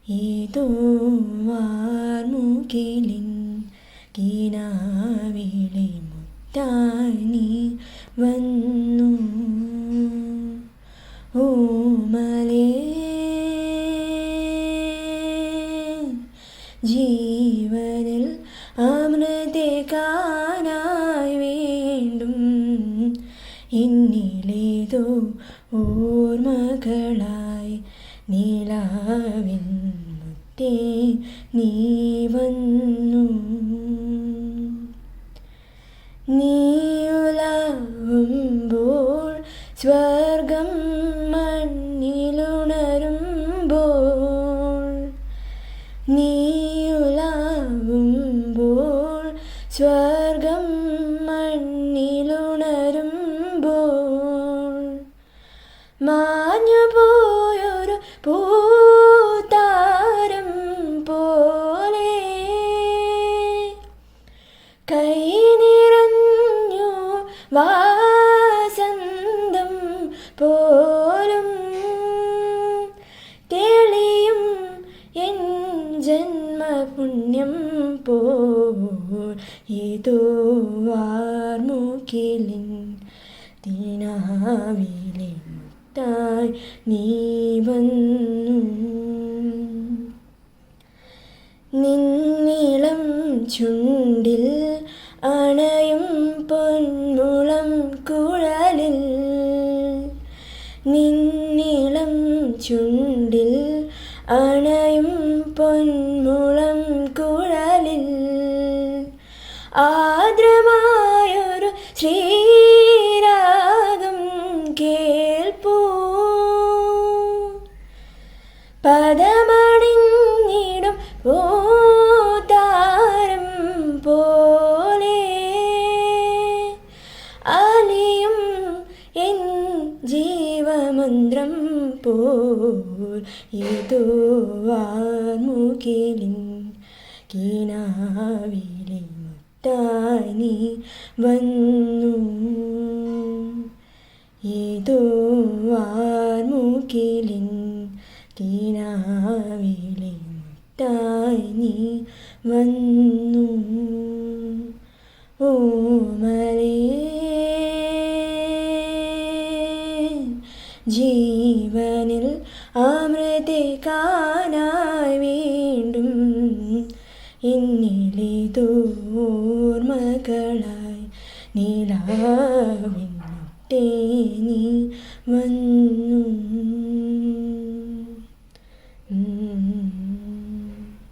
ഏതോ വാർമുകിലിൻ കിനാവിലെ മുത്തായി നീ വന്നു. ഓമലേ ജീവനിൽ അമൃതേകാനായി വീണ്ടും എന്നിലേതോ ഓർമ്മകളായി നിലാവിൻ മുത്തേ നീ വന്നു. നീയുലാവുമ്പോൾ സ്വർഗം മണ്ണിലുണരുമ്പോൾ, നീയുലാവുമ്പോൾ സ്വർഗം മണ്ണിലുണരുമ്പോൾ, മാഞ്ഞുപോയൊരു പൂത്താരം പോലെ കൈ നിറഞ്ഞു വാസന്തം പോലും തെളിയും എൻ ജന്മപുണ്യം പോൽ ഏതോ വാർമുകിലിൻ കിനാവിലെ മുത്തായി നീ വന്നു. നിന്നിളം ചുണ്ടിൽ അണയും പൊന്മുളം കുഴലിൽ, നിന്നിളം ചുണ്ടിൽ അണയും പൊന്മുളം കുഴലിൽ, ആർദ്രമായൊരു ശ്രീരാഗം കേൾപ്പൂ. പദമണിഞ്ഞിടും പൂത്താരം പോലെ അലിയും എൻ ജീവമന്ത്രം പോൽ ഏതോ വാർമുകിലിൻ കിനാവിലെ മുത്തായി നീ വന്നു. ഏതോ വാർമുകിലിൻ കിനാവിലെ മുത്തായി നീ വന്നു. ഓമലേ ജീവനിൽ അമൃതേകാനായി വീണ്ടും എന്നിലേതോ ഓർമ്മകളായി നിലാവിൻ മുത്തേ നീ വന്നു.